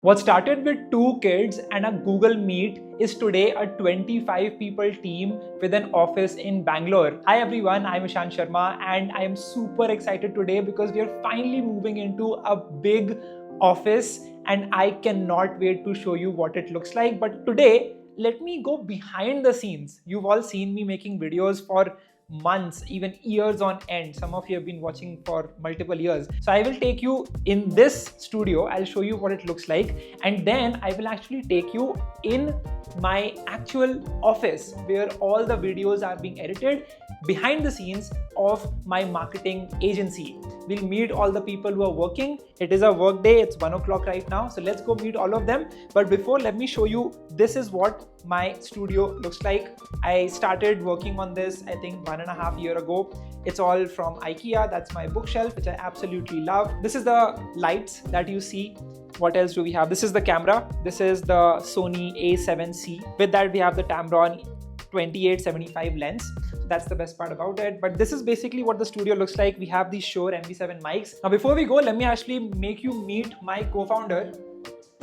What started with 2 kids and a Google Meet is today a 25 people team with an office in Bangalore. Hi everyone, I'm Ishan Sharma and I am super excited today because we are finally moving into a big office and I cannot wait to show you what it looks like. But today, let me go behind the scenes. You've all seen me making videos for months, even years on end. Some of you have been watching for multiple years. So I will take you in this studio. I'll show you what it looks like. And then I will actually take you in my actual office where all the videos are being edited behind the scenes of my marketing agency. We'll meet all the people who are working. It is a work day. It's 1 o'clock right now. So let's go meet all of them. But before, let me show you, this is what my studio looks like. I started working on this, I think 1.5 years ago. It's all from IKEA. That's my bookshelf, which I absolutely love. This is the lights that you see. What else do we have? This is the camera. This is the Sony A7C. With that, we have the Tamron 2875 lens. So that's the best part about it. But this is basically what the studio looks like. We have these Shure MV7 mics. Now, before we go, let me actually make you meet my co-founder,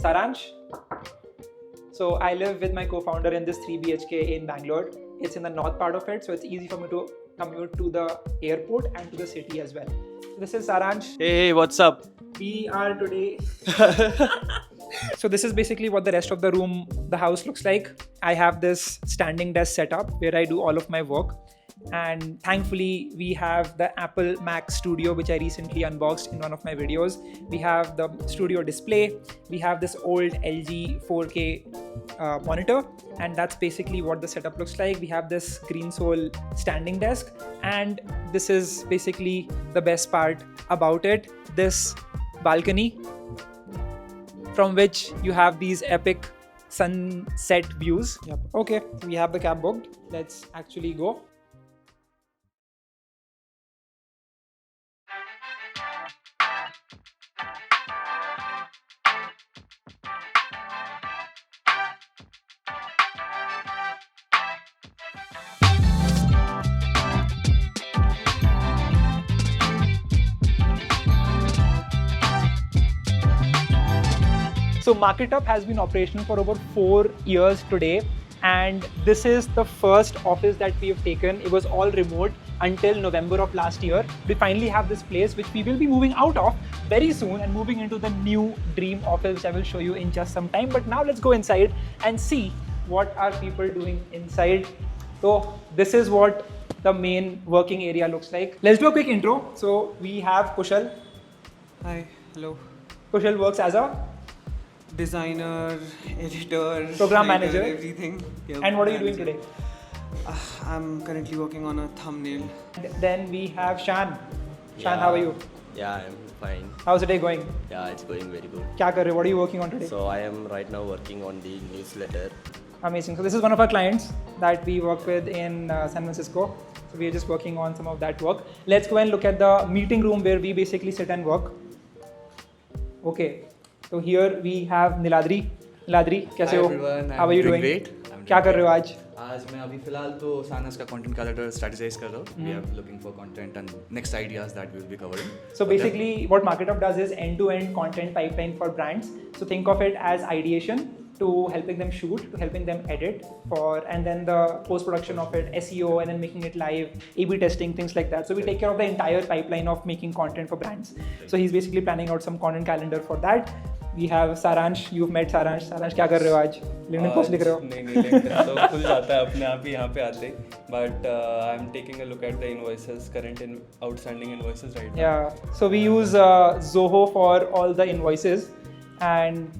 Saransh. So I live with my co-founder in this 3 BHK in Bangalore. It's in the north part of it, so it's easy for me to commute to the airport and to the city as well. So this is Saransh. Hey, what's up? We are today. So this is basically what the rest of the house looks like. I have this standing desk setup where I do all of my work. And thankfully, we have the Apple Mac Studio, which I recently unboxed in one of my videos. We have the studio display. We have this old LG 4K monitor. And that's basically what the setup looks like. We have this Green Soul standing desk. And this is basically the best part about it. This balcony from which you have these epic sunset views. Yep. Okay, we have the cab booked. Let's actually go. So MarkitUp has been operational for over 4 years today, and this is the first office that we have taken. It was all remote until November of last year. We finally have this place which we will be moving out of very soon and moving into the new dream office, which I will show you in just some time. But now let's go inside and see what are people doing inside. So this is what the main working area looks like. Let's do a quick intro. So we have Kushal. Hi, hello. Kushal works as a Designer, editor, program writer, manager, everything. Yep, and what are you doing today? I'm currently working on a thumbnail. Then we have Shan. Shan, Yeah. how are you? Yeah, I'm fine. How's the day going? Yeah, it's going very good. Kya kar rahe ho? What are you working on today? So I am right now working on the newsletter. Amazing. So this is one of our clients that we work with in San Francisco. So we are just working on some of that work. Let's go and look at the meeting room where we basically sit and work. Okay. So here we have Niladri. Niladri, कैसे हो? How are you doing? Great. क्या कर रहे हो आज? आज मैं अभी फिलहाल तो सानस का कंटेंट कैलेंडर स्ट्रेटजाइज कर रहा हूँ. We are looking for content and next ideas that we will be covering. So basically what MarkitUp does is end-to-end content pipeline for brands. So think of it as ideation to helping them shoot, to helping them edit and then the post-production of it, SEO, and then making it live, A/B testing, things like that. So we take care of the entire pipeline of making content for brands. So he's basically planning out some content calendar for that. We have Saransh. You've met Saransh. Saransh, क्या कर रहे हो आज? LinkedIn post लिख रहे हो? नहीं LinkedIn तो खुल जाता है अपने आप ही यहाँ पे आते. But I'm taking a look at the invoices, current outstanding invoices right now. Yeah. So we use Zoho for all the invoices and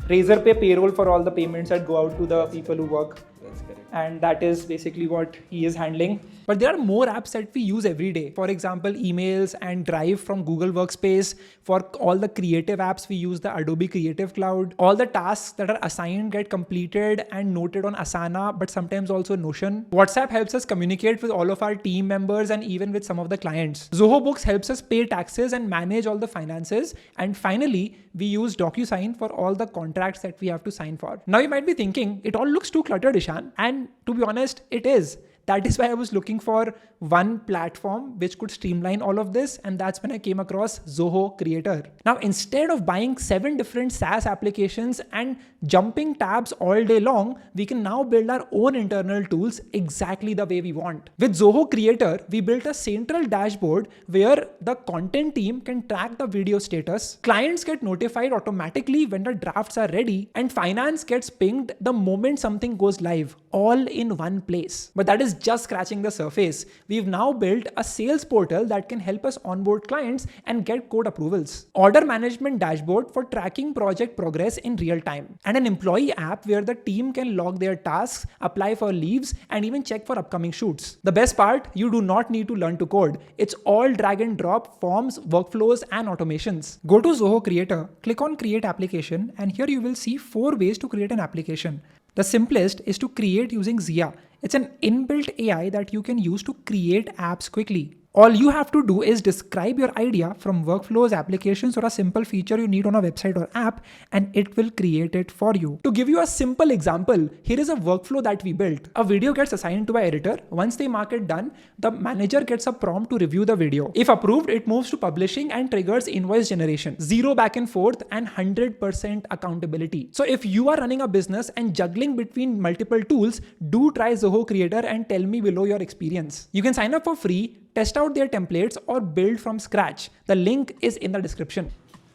Razorpay payroll for all the payments that go out to the people who work. That's correct. And that is basically what he is handling. But there are more apps that we use every day. For example, emails and Drive from Google Workspace. For all the creative apps, we use the Adobe Creative Cloud. All the tasks that are assigned get completed and noted on Asana, but sometimes also Notion. WhatsApp helps us communicate with all of our team members and even with some of the clients. Zoho Books helps us pay taxes and manage all the finances. And finally, we use DocuSign for all the contracts that we have to sign for. Now you might be thinking, it all looks too cluttered, Ishan. And to be honest, it is. That is why I was looking for one platform which could streamline all of this, and that's when I came across Zoho Creator. Now, instead of buying 7 different SaaS applications and jumping tabs all day long, we can now build our own internal tools exactly the way we want. With Zoho Creator, we built a central dashboard where the content team can track the video status, clients get notified automatically when the drafts are ready, and finance gets pinged the moment something goes live, all in one place. But that is just scratching the surface. We've now built a sales portal that can help us onboard clients and get code approvals, order management dashboard for tracking project progress in real time, and an employee app where the team can log their tasks, apply for leaves, and even check for upcoming shoots. The best part, you do not need to learn to code. It's all drag and drop forms, workflows, and automations. Go to Zoho Creator, click on Create Application, and here you will see 4 ways to create an application. The simplest is to create using Zia. It's an inbuilt AI that you can use to create apps quickly. All you have to do is describe your idea from workflows, applications, or a simple feature you need on a website or app, and it will create it for you. To give you a simple example, here is a workflow that we built. A video gets assigned to an editor. Once they mark it done, the manager gets a prompt to review the video. If approved, it moves to publishing and triggers invoice generation. 0 back and forth and 100% accountability. So if you are running a business and juggling between multiple tools, do try Zoho Creator and tell me below your experience. You can sign up for free, test out their templates, or build from scratch. The link is in the description.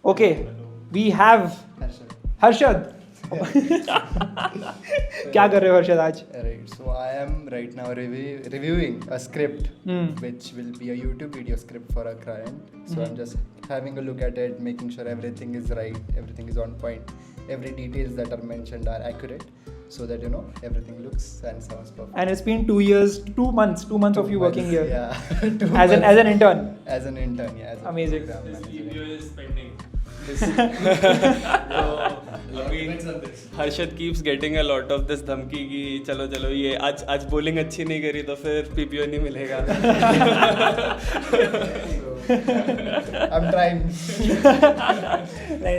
Okay, we have Harshad. क्या कर रहे हो हर्षद आज? Right, so I am right now reviewing a script which will be a YouTube video script for a client. So I'm just having a look at it, making sure everything is right, everything is on point, every details that are mentioned are accurate, so that everything looks and sounds perfect. And it's been 2 years, 2 months of you working here. Yeah. As an intern. As an intern, yeah. As a Amazing. program manager. Video is pending. Harshad keeps getting a lot of this धमकी कि चलो ये आज bowling अच्छी नहीं करी तो फिर PPO नहीं मिलेगा. I'm trying.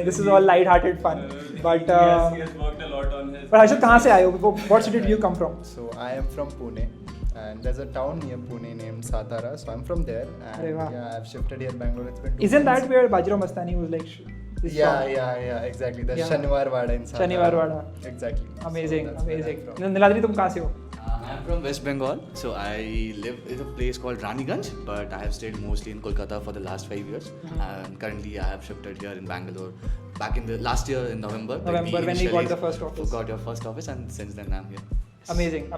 This is all light-hearted fun. But he has worked a lot on his. But Harshad, कहाँ से आए हो? What city do you come from? So I am from Pune, and there's a town near Pune named Satara. So I'm from there, and yeah, I've shifted here Bangalore. It's been 2 Isn't months. that where Bajirao Mastani was like? Yeah, exactly. The Shaniwar Wada in Satara. Shaniwar Wada. Exactly. Amazing, So that's where amazing. I'm from. Niladri, तुम कहाँ से हो? I'm from West Bengal, so I live in a place called Raniganj, but I have stayed mostly in Kolkata for the last 5 years. And currently, I have shifted here in Bangalore. Back in the last year in November, When we got the first office. Got your first office, and since then I'm here. Amazing.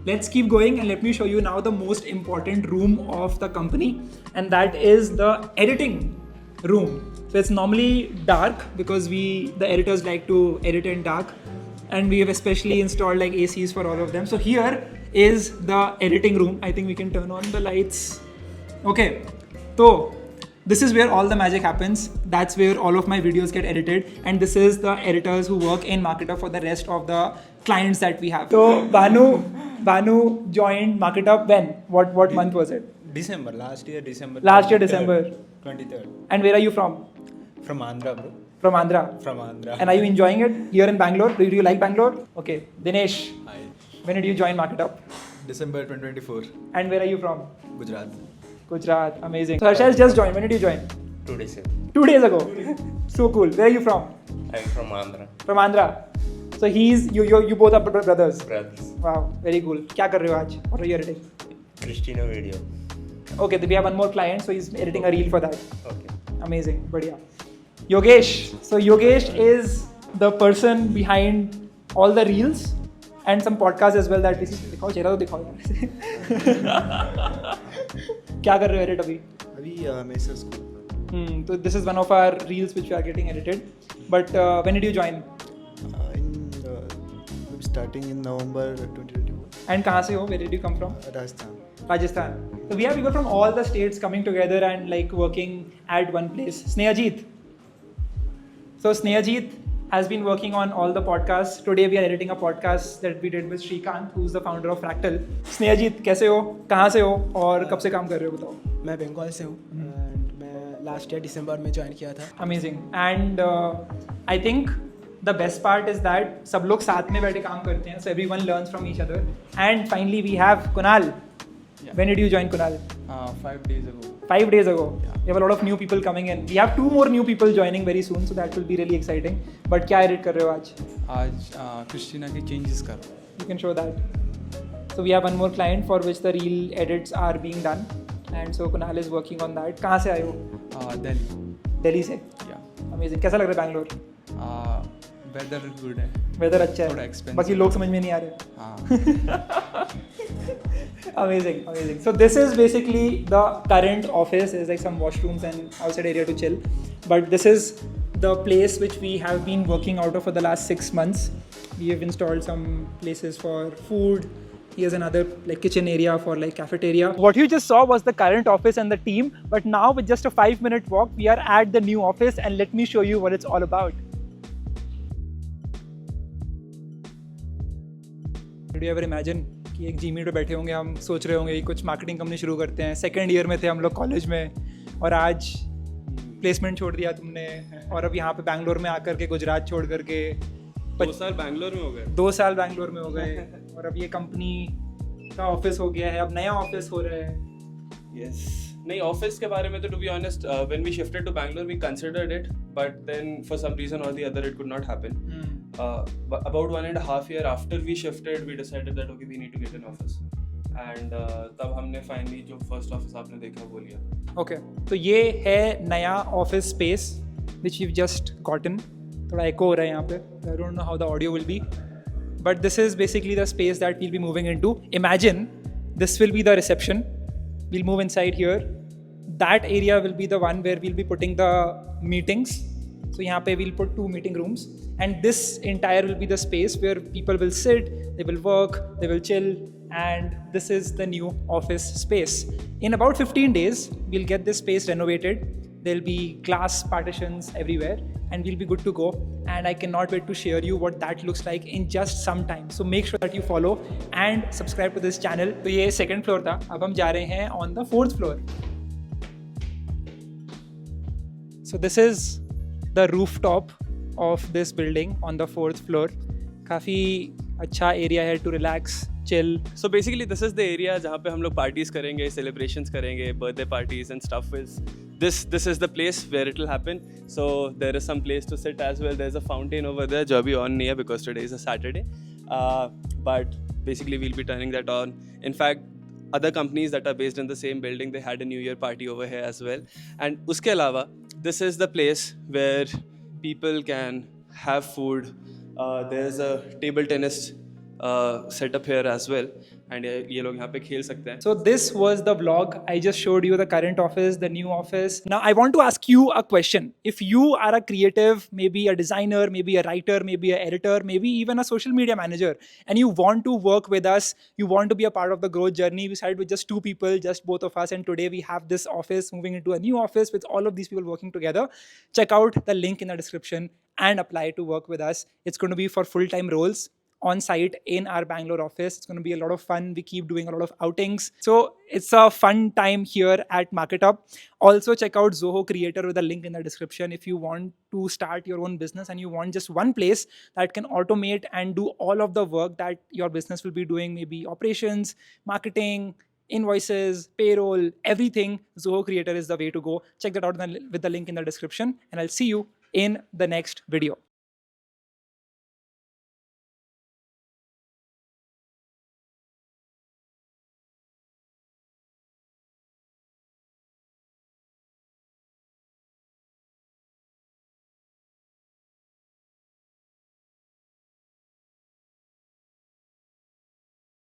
Let's keep going, and let me show you now the most important room of the company, and that is the editing room. So it's normally dark because the editors like to edit in dark, and we have especially installed like ACs for all of them. So here is the editing room. I think we can turn on the lights. Okay, so this is where all the magic happens. That's where all of my videos get edited, and this is the editors who work in MarkitUp for the rest of the clients that we have. So Banu joined MarkitUp when? What month was it? December, last year December. Last year December. 23rd. And where are you from? From Andhra, bro. From Andhra. From Andhra. And are you enjoying it here in Bangalore? Do you like Bangalore? Okay. Dinesh, Hi. when did you join MarkitUp? December 2024. And where are you from? Gujarat. Gujarat. Amazing. So Harsha has just joined. When did you join? 2 days ago. 2 days ago. So cool. Where are you from? I'm from Andhra. From Andhra. So you both are brothers. Brothers. Wow. Very cool. क्या कर रहे हो आज? What are you editing? Christina video. Okay. We have one more client, so he's editing a reel for that. Okay. Amazing. Badhiya. Yogesh. So Yogesh is the person behind all the reels and some podcasts as well that we see. दिखाओ चेहरा तो दिखाओ यार. क्या कर रहे हो edit अभी? अभी मेसर school. So this is one of our reels which we are getting edited. But when did you join? Starting in November 2024. And कहाँ से हो? Where did you come from? Rajasthan. Rajasthan. So we have people from all the states coming together and like working at one place. Snehajit. So Snehajit has been working on all the podcasts. Today we are editing a podcast that we did with Shrikant, who's the founder of Fractal. Snehajit, कैसे हो? कहाँ से हो? और कब से काम कर रहे हो बताओ? मैं बंगाल से हूँ and मैं लास्ट ईयर दिसंबर में ज्वाइन किया था. Amazing. And I think The best part is that सब लोग साथ में बैठे काम करते हैं, so everyone learns from each other. And finally we have Kunal. Yeah. When did you join, Kunal? 5 days ago. 5 days ago. Yeah. We have a lot of new people coming in. We have 2 more new people joining very soon, so that will be really exciting. But क्या edit कर रहे हो आज? आज Christina के changes कर You can show that. So we have one more client for which the reel edits are being done. And so Kunal is working on that. कहाँ से आए हो? दिल्ली. दिल्ली से. या Amazing. कैसा लग रहा है बैंगलोर? वेदर गुड है. वेदर अच्छा थोड़ा है. expensive. बाकी लोग समझ में नहीं आ रहे. हाँ. Amazing, amazing. So this is basically the current office. There's like some washrooms and outside area to chill. But this is the place which we have been working out of for the last 6 months. We have installed some places for food. Here's another like kitchen area for like cafeteria. What you just saw was the current office and the team. But now with just a 5-minute walk, we are at the new office and let me show you what it's all about. Did you ever imagine कि एक जीमीट पे बैठे होंगे, हम सोच रहे होंगे कि कुछ मार्केटिंग कंपनी शुरू करते हैं. 2nd ईयर में थे हम लोग कॉलेज में और आज प्लेसमेंट छोड़ दिया तुमने और अब यहाँ पे बैंगलोर में आकर के गुजरात छोड़ करके 2 साल बैंगलोर में हो गए. 2 साल बैंगलोर में हो गए और अब ये कंपनी का ऑफिस हो गया है, अब नया ऑफिस हो रहा है. Yes. नहीं, ऑफिस के बारे में तो to be honest when we shifted to Bangalore we considered it but then for some reason or the other it could not happen. About 1.5 years after we shifted we decided that okay we need to get an office and तब हमने finally जो first office आपने देखा वो लिया. Okay, तो ये है नया office space which you just gotten. थोड़ा एको हो रहा है यहाँ पे. I don't know how the audio will be but this is basically the space that we'll be moving into. Imagine this will be the reception. We'll move inside here. That area will be the one where we'll be putting the meetings. So यहाँ पे we'll put 2 meeting rooms and this entire will be the space where people will sit, they will work, they will chill, and this is the new office space. In about 15 days, we'll get this space renovated. There'll be glass partitions everywhere and we'll be good to go. And I cannot wait to share you what that looks like in just some time. So make sure that you follow and subscribe to this channel. तो ये 2nd floor था. अब हम जा रहे हैं on the 4th floor. So this is the rooftop of this building on the 4th floor. काफ़ी अच्छा area है to relax, chill. So basically this is the area जहाँ पे हम लोग parties करेंगे, celebrations करेंगे, birthday parties and stuff is this is the place where it will happen. So there is some place to sit as well. There's a fountain over there जो अभी on नहीं है because today is a Saturday. But basically we'll be turning that on. In fact other companies that are based in the same building they had a New Year party over here as well. And उसके अलावा this is the place where people can have food. There's a table tennis set up here as well and ये लोग यहाँ पे खेल सकते हैं. So this was the vlog. I just showed you the current office, the new office. Now I want to ask you a question. If you are a creative, maybe a designer, maybe a writer, maybe an editor, maybe even a social media manager, and you want to work with us, you want to be a part of the growth journey, we started with just 2 people, just both of us, and today we have this office moving into a new office with all of these people working together. Check out the link in the description and apply to work with us. It's going to be for full-time roles on site in our Bangalore office. It's going to be a lot of fun. We keep doing a lot of outings. So it's a fun time here at MarkitUp. Also check out Zoho Creator with a link in the description if you want to start your own business and you want just one place that can automate and do all of the work that your business will be doing, maybe operations, marketing, invoices, payroll, everything. Zoho Creator is the way to go. Check that out with the link in the description and I'll see you in the next video.